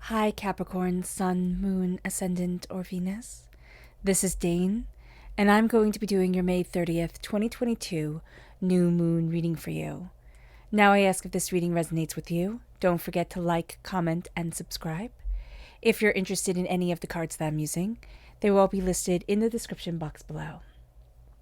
Hi Capricorn, Sun, Moon, Ascendant, or Venus. This is Dane, and I'm going to be doing your May 30th, 2022 new moon reading for you. Now I ask if this reading resonates with you. Don't forget to like, comment, and subscribe. If you're interested in any of the cards that I'm using, they will all be listed in the description box below.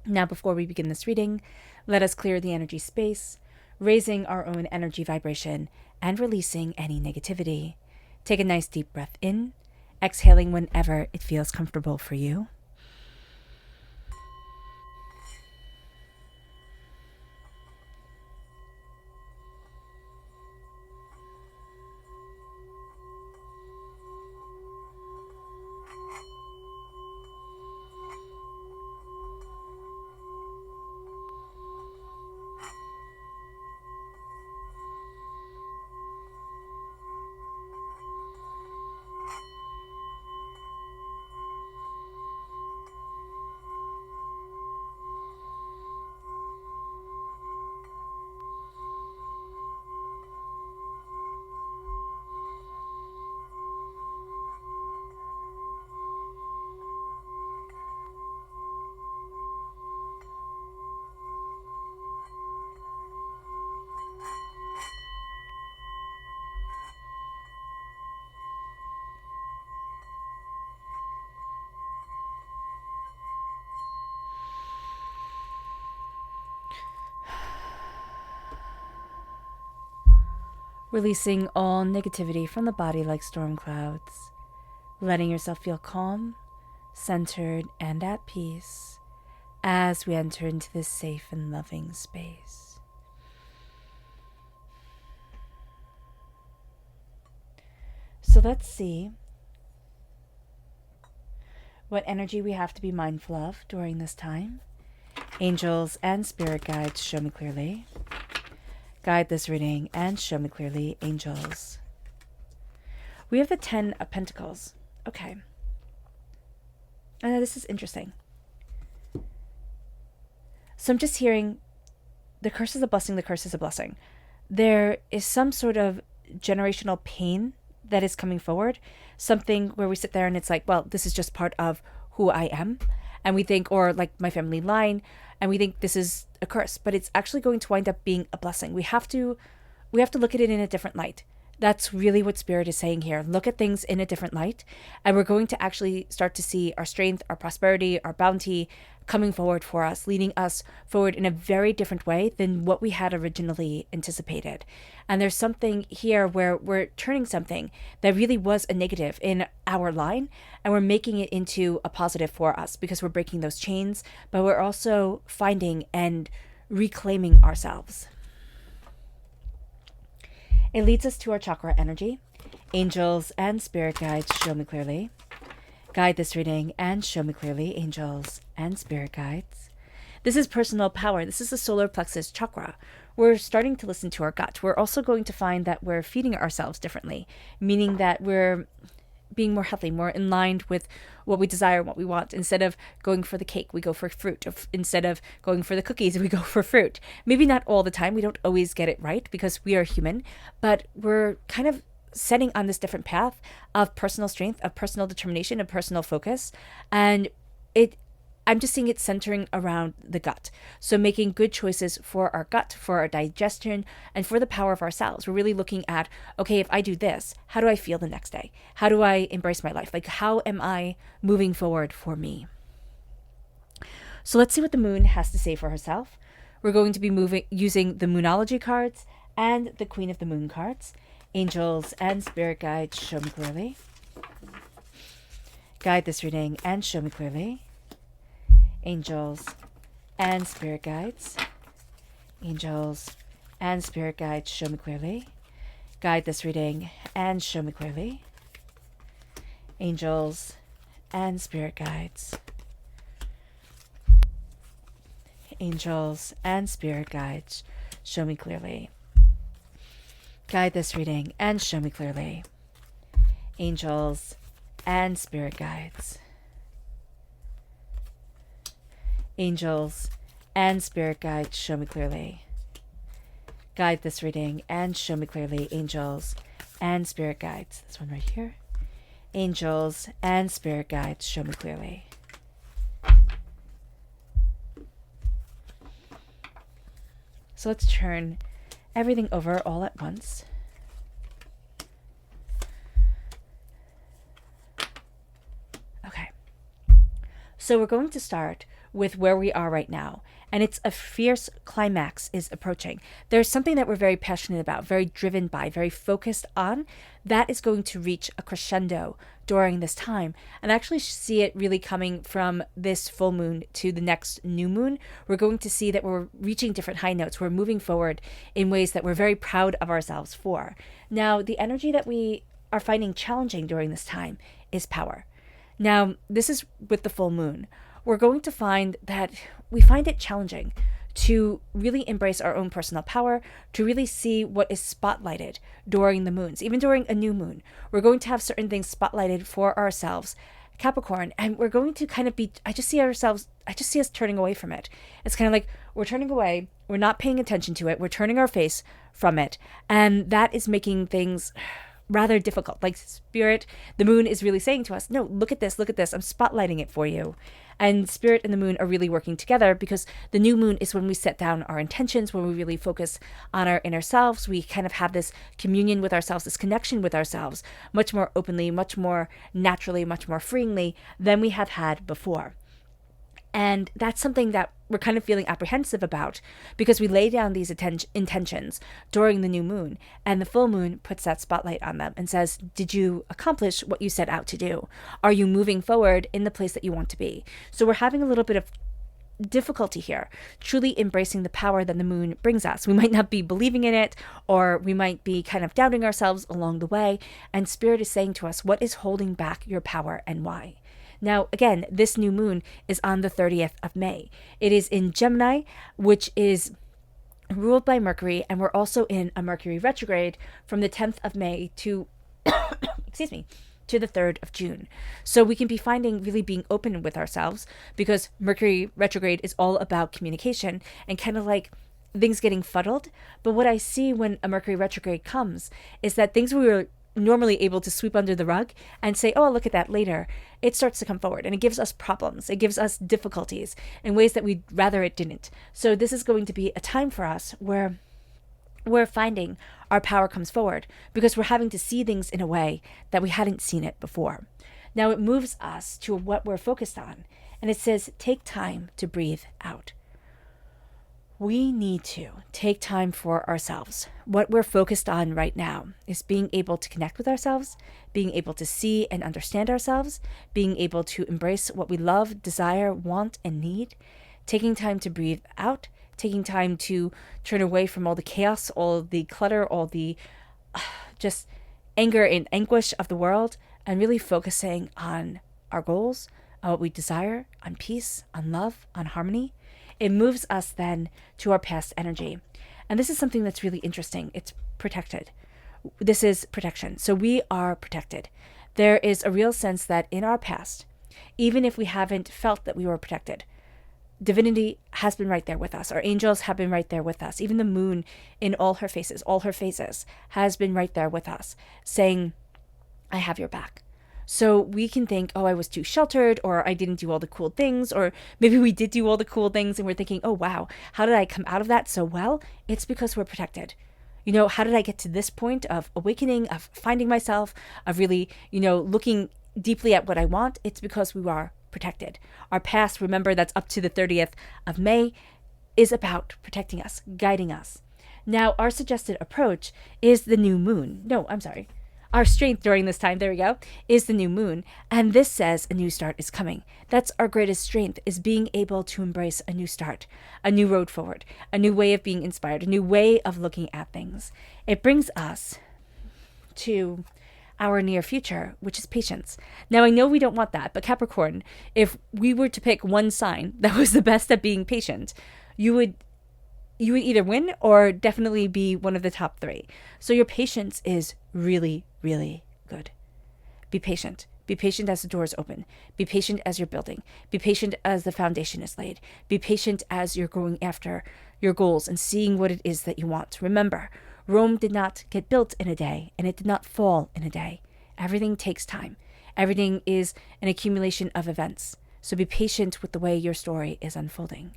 Now before we begin this reading, let us clear the energy space, raising our own energy vibration and releasing any negativity. Take a nice deep breath in, exhaling whenever it feels comfortable for you. Releasing all negativity from the body like storm clouds, letting yourself feel calm, centered, and at peace as we enter into this safe and loving space. So let's see what energy we have to be mindful of during this time. Angels and spirit guides, show me clearly. Guide this reading and show me clearly, angels. We have the 10 of Pentacles. Okay. This is interesting. So I'm just hearing the curse is a blessing, the curse is a blessing. There is some sort of generational pain that is coming forward. Something where we sit there and it's like, well, this is just part of who I am. And we think, or like my family line, and we think this is a curse, but it's actually going to wind up being a blessing. We have to look at it in a different light. That's really what Spirit is saying here. Look at things in a different light, and we're going to actually start to see our strength, our prosperity, our bounty coming forward for us, leading us forward in a very different way than what we had originally anticipated. And there's something here where we're turning something that really was a negative in our line, and we're making it into a positive for us because we're breaking those chains, but we're also finding and reclaiming ourselves. It leads us to our chakra energy. Angels and spirit guides, show me clearly. Guide this reading and show me clearly, angels and spirit guides. This is personal power. This is the solar plexus chakra. We're starting to listen to our gut. We're also going to find that we're feeding ourselves differently, meaning that we're being more healthy, more in line with what we desire, what we want. Instead of going for the cake, we go for fruit. Instead of going for the cookies, we go for fruit. Maybe not all the time. We don't always get it right because we are human, but we're kind of setting on this different path of personal strength, of personal determination, of personal focus. And I'm just seeing it centering around the gut. So making good choices for our gut, for our digestion, and for the power of ourselves. We're really looking at, okay, if I do this, how do I feel the next day? How do I embrace my life? Like, how am I moving forward for me? So let's see what the moon has to say for herself. We're going to be using the Moonology cards and the Queen of the Moon cards. Angels and spirit guides, show me clearly. Guide this reading and show me clearly. Angels and spirit guides. Angels and spirit guides, show me clearly. Guide this reading and show me clearly. Angels and spirit guides. Angels and spirit guides, show me clearly. Guide this reading and show me clearly. Angels and spirit guides. Angels and spirit guides, show me clearly. Guide this reading and show me clearly, angels and spirit guides. This one right here. Angels and spirit guides, show me clearly. So let's turn everything over all at once. Okay. So we're going to start with where we are right now. And it's a fierce climax is approaching. There's something that we're very passionate about, very driven by, very focused on, that is going to reach a crescendo during this time. And I actually see it really coming from this full moon to the next new moon. We're going to see that we're reaching different high notes. We're moving forward in ways that we're very proud of ourselves for. Now, the energy that we are finding challenging during this time is power. Now, this is with the full moon. We're going to find that we find it challenging to really embrace our own personal power, to really see what is spotlighted during the moons. Even during a new moon, we're going to have certain things spotlighted for ourselves, Capricorn, and we're going to kind of be, I just see us turning away from it. It's kind of like we're turning away, we're not paying attention to it, we're turning our face from it, and that is making things rather difficult. Like Spirit, the moon is really saying to us, no, look at this, I'm spotlighting it for you. And Spirit and the moon are really working together, because the new moon is when we set down our intentions, when we really focus on our inner selves. We kind of have this communion with ourselves, this connection with ourselves, much more openly, much more naturally, much more freely than we have had before. And that's something that we're kind of feeling apprehensive about, because we lay down these intentions during the new moon, and the full moon puts that spotlight on them and says, did you accomplish what you set out to do? Are you moving forward in the place that you want to be? So we're having a little bit of difficulty here, truly embracing the power that the moon brings us. We might not be believing in it, or we might be kind of doubting ourselves along the way. And Spirit is saying to us, what is holding back your power and why? Now, again, this new moon is on the 30th of May. It is in Gemini, which is ruled by Mercury, and we're also in a Mercury retrograde from the 10th of May to, to the 3rd of June. So we can be finding really being open with ourselves, because Mercury retrograde is all about communication and kind of like things getting fuddled. But what I see when a Mercury retrograde comes is that things we were normally able to sweep under the rug and say, oh, I'll look at that later, it starts to come forward, and it gives us problems. It gives us difficulties in ways that we'd rather it didn't. So this is going to be a time for us where we're finding our power comes forward, because we're having to see things in a way that we hadn't seen it before. Now it moves us to what we're focused on, and it says, take time to breathe out. We need to take time for ourselves. What we're focused on right now is being able to connect with ourselves, being able to see and understand ourselves, being able to embrace what we love, desire, want, and need, taking time to breathe out, taking time to turn away from all the chaos, all the clutter, all the just anger and anguish of the world, and really focusing on our goals, on what we desire, on peace, on love, on harmony. It moves us then to our past energy. And this is something that's really interesting. It's protected. This is protection. So we are protected. There is a real sense that in our past, even if we haven't felt that we were protected, divinity has been right there with us. Our angels have been right there with us. Even the moon in all her phases, has been right there with us, saying, I have your back. So we can think, oh, I was too sheltered, or I didn't do all the cool things, or maybe we did do all the cool things and we're thinking, oh, wow, how did I come out of that so well? It's because we're protected. You know, how did I get to this point of awakening, of finding myself, of really, looking deeply at what I want? It's because we are protected. Our past, remember, that's up to the 30th of May, is about protecting us, guiding us. Now, our suggested approach is the new moon. No, I'm sorry. Our strength during this time, there we go, is the new moon. And this says a new start is coming. That's our greatest strength, is being able to embrace a new start, a new road forward, a new way of being inspired, a new way of looking at things. It brings us to our near future, which is patience. Now, I know we don't want that, but Capricorn, if we were to pick one sign that was the best at being patient, you would either win or definitely be one of the top 3. So your patience is really, really good. Be patient. Be patient as the doors open. Be patient as you're building. Be patient as the foundation is laid. Be patient as you're going after your goals and seeing what it is that you want. Remember, Rome did not get built in a day, and it did not fall in a day. Everything takes time. Everything is an accumulation of events. So be patient with the way your story is unfolding.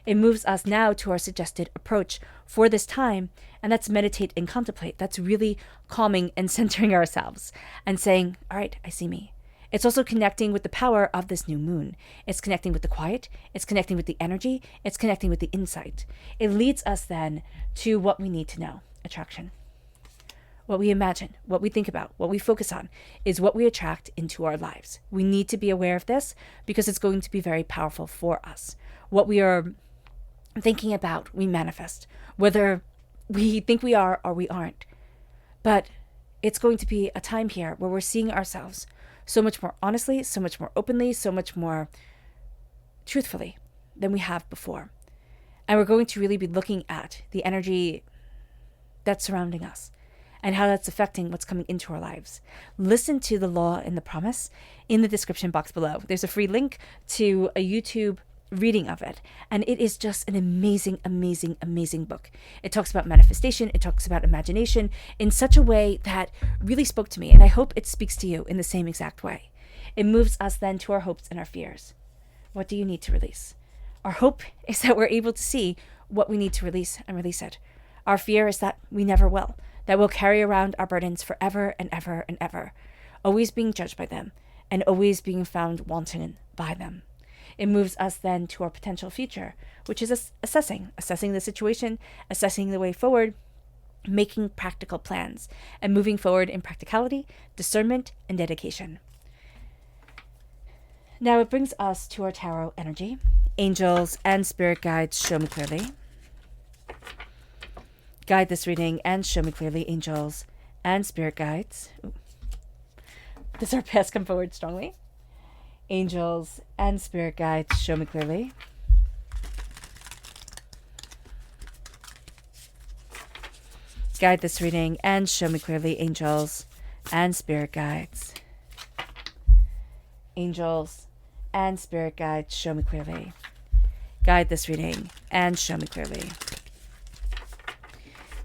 It moves us now to our suggested approach for this time, and that's meditate and contemplate. That's really calming and centering ourselves and saying, all right, I see me. It's also connecting with the power of this new moon. It's connecting with the quiet. It's connecting with the energy. It's connecting with the insight. It leads us then to what we need to know, attraction. What we imagine, what we think about, what we focus on is what we attract into our lives. We need to be aware of this because it's going to be very powerful for us. What we are thinking about, we manifest, whether we think we are or we aren't. But it's going to be a time here where we're seeing ourselves so much more honestly, so much more openly, so much more truthfully than we have before. And we're going to really be looking at the energy that's surrounding us and how that's affecting what's coming into our lives. Listen to the law and the promise in the description box below. There's a free link to a YouTube reading of it, and it is just an amazing, amazing, amazing book. It talks about manifestation, it talks about imagination in such a way that really spoke to me, and I hope it speaks to you in the same exact way. It moves us then to our hopes and our fears. What do you need to release? Our hope is that we're able to see what we need to release and release it. Our fear is that we never will, that we'll carry around our burdens forever and ever and ever, always being judged by them and always being found wanting by them. It moves us then to our potential future, which is assessing the situation, assessing the way forward, making practical plans, and moving forward in practicality, discernment, and dedication. Now it brings us to our tarot energy. Angels and spirit guides, show me clearly. Guide this reading and show me clearly, angels and spirit guides. Ooh. Does our past come forward strongly? Angels and spirit guides, show me clearly. Guide this reading and show me clearly, angels and spirit guides. Angels and spirit guides, show me clearly. Guide this reading and show me clearly.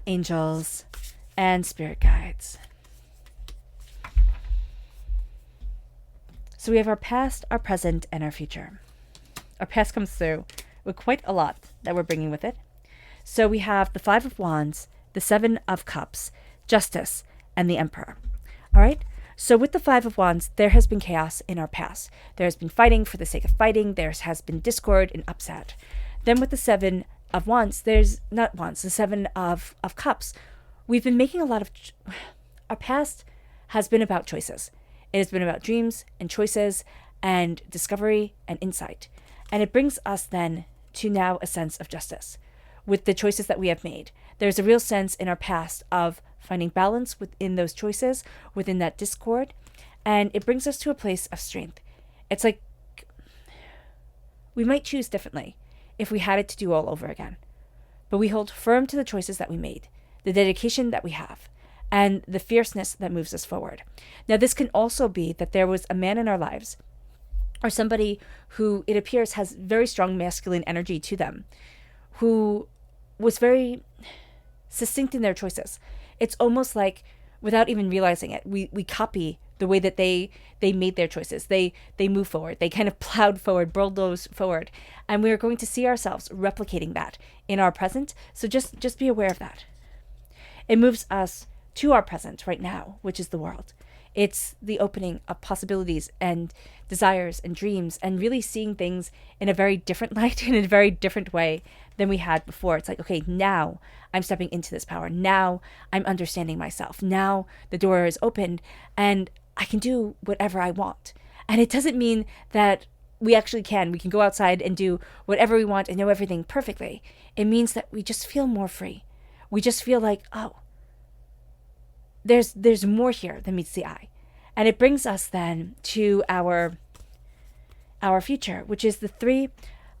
Angels and spirit guides. So we have our past, our present, and our future. Our past comes through with quite a lot that we're bringing with it. So we have the Five of Wands, the Seven of Cups, Justice, and the Emperor. All right? So with the Five of Wands, there has been chaos in our past. There has been fighting for the sake of fighting. There has been discord and upset. Then with the Seven of Wands, the Seven of Cups, we've been making a lot of... Our past has been about choices. It has been about dreams and choices and discovery and insight. And it brings us then to now a sense of justice. With the choices that we have made, there's a real sense in our past of finding balance within those choices, within that discord. And it brings us to a place of strength. It's like we might choose differently if we had it to do all over again. But we hold firm to the choices that we made, the dedication that we have, and the fierceness that moves us forward. Now, this can also be that there was a man in our lives, or somebody who it appears has very strong masculine energy to them, who was very succinct in their choices. It's almost like, without even realizing it, we copy the way that they made their choices. They move forward. They kind of plowed forward, bulldoze forward. And we are going to see ourselves replicating that in our present. So just be aware of that. It moves us to our present right now, which is the world. It's the opening of possibilities and desires and dreams and really seeing things in a very different light, in a very different way than we had before. It's like, okay, now I'm stepping into this power. Now I'm understanding myself. Now the door is opened and I can do whatever I want. And it doesn't mean that we actually can. We can go outside and do whatever we want and know everything perfectly. It means that we just feel more free. We just feel like, oh, there's more here than meets the eye. And it brings us then to our future, which is the Three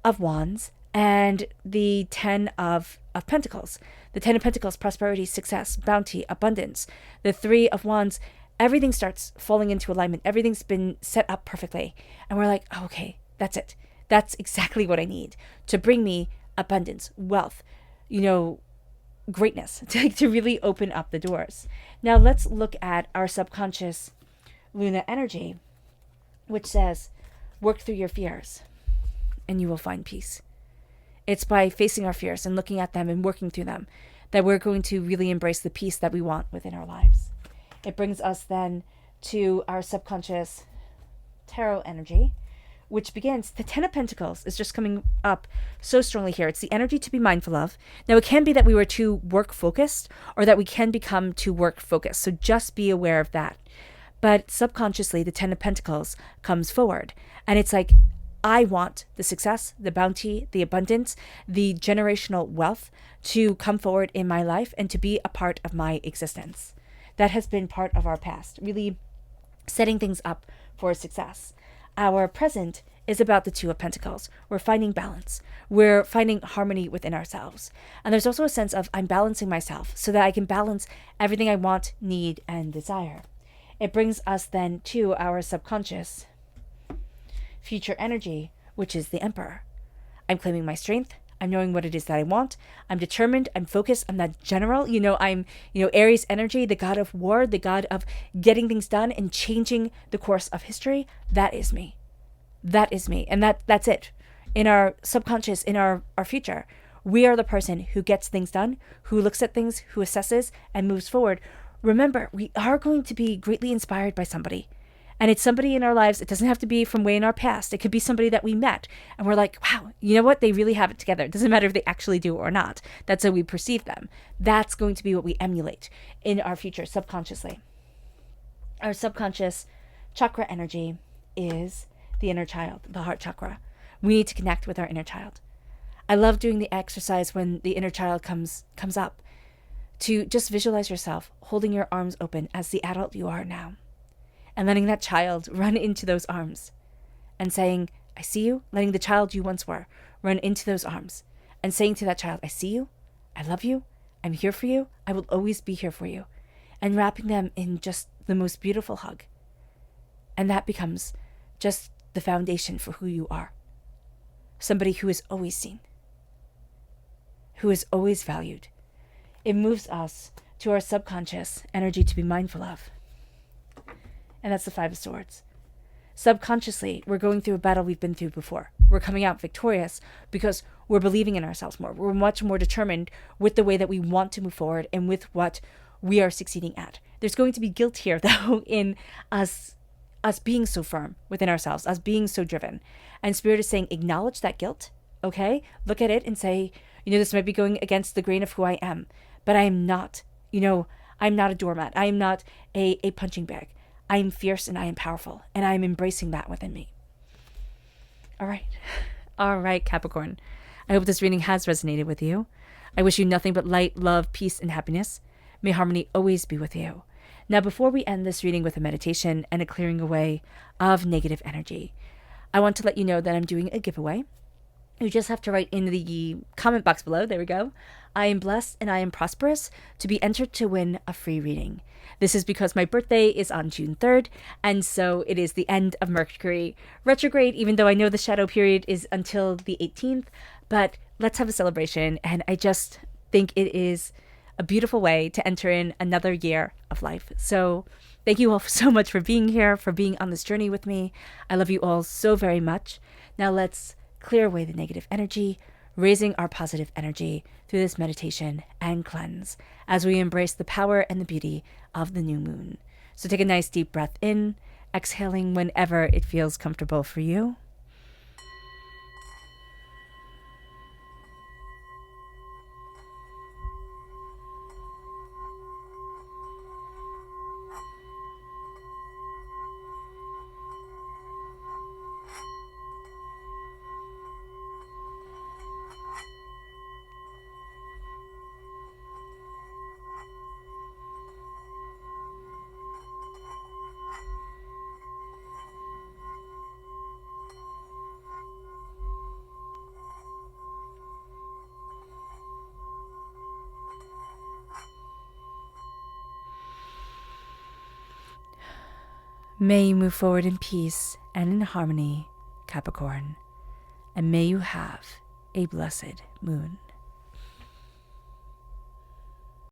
of Wands and the Ten of Pentacles. The Ten of Pentacles, prosperity, success, bounty, abundance. The Three of Wands, everything starts falling into alignment. Everything's been set up perfectly. And we're like, oh, okay, that's it. That's exactly what I need to bring me abundance, wealth, greatness, to really open up the doors. Now let's look at our subconscious Luna energy, which says, work through your fears and you will find peace. It's by facing our fears and looking at them and working through them that we're going to really embrace the peace that we want within our lives. It brings us then to our subconscious tarot energy, which begins, the Ten of Pentacles is just coming up so strongly here. It's the energy to be mindful of. Now, it can be that we were too work focused, or that we can become too work focused. So just be aware of that. But subconsciously, the Ten of Pentacles comes forward. And it's like, I want the success, the bounty, the abundance, the generational wealth to come forward in my life and to be a part of my existence. That has been part of our past, really setting things up for success. Our present is about the Two of Pentacles. We're finding balance. We're finding harmony within ourselves. And there's also a sense of, I'm balancing myself so that I can balance everything I want, need, and desire. It brings us then to our subconscious future energy, which is the Emperor. I'm claiming my strength. I'm knowing what it is that I want. I'm determined. I'm focused. I'm that general. I'm Aries energy, the god of war, the god of getting things done and changing the course of history. That is me. That is me. And that's it. In our subconscious, in our future, we are the person who gets things done, who looks at things, who assesses and moves forward. Remember, we are going to be greatly inspired by somebody. And it's somebody in our lives. It doesn't have to be from way in our past. It could be somebody that we met and we're like, wow, you know what? They really have it together. It doesn't matter if they actually do or not. That's how we perceive them. That's going to be what we emulate in our future subconsciously. Our subconscious chakra energy is the inner child, the heart chakra. We need to connect with our inner child. I love doing the exercise when the inner child comes up, to just visualize yourself holding your arms open as the adult you are now. And letting that child run into those arms and saying, I see you, letting the child you once were run into those arms and saying to that child, I see you, I love you, I'm here for you, I will always be here for you. And wrapping them in just the most beautiful hug. And that becomes just the foundation for who you are. Somebody who is always seen, who is always valued. It moves us to our subconscious energy to be mindful of. And that's the Five of Swords. Subconsciously, we're going through a battle we've been through before. We're coming out victorious because we're believing in ourselves more. We're much more determined with the way that we want to move forward and with what we are succeeding at. There's going to be guilt here, though, in us being so firm within ourselves, us being so driven. And Spirit is saying, acknowledge that guilt, okay? Look at it and say, this might be going against the grain of who I am, but I am not, I'm not a doormat. I am not a punching bag. I am fierce and I am powerful, and I am embracing that within me. All right. All right, Capricorn. I hope this reading has resonated with you. I wish you nothing but light, love, peace, and happiness. May harmony always be with you. Now, before we end this reading with a meditation and a clearing away of negative energy, I want to let you know that I'm doing a giveaway. You just have to write in the comment box below. There we go. I am blessed and I am prosperous to be entered to win a free reading. This is because my birthday is on June 3rd, and so it is the end of Mercury retrograde, even though I know the shadow period is until the 18th, but let's have a celebration, and I just think it is a beautiful way to enter in another year of life. So thank you all so much for being here, for being on this journey with me. I love you all so very much. Now let's clear away the negative energy, raising our positive energy through this meditation and cleanse as we embrace the power and the beauty of the new moon. So take a nice deep breath in, exhaling whenever it feels comfortable for you. May you move forward in peace and in harmony, Capricorn, and may you have a blessed moon.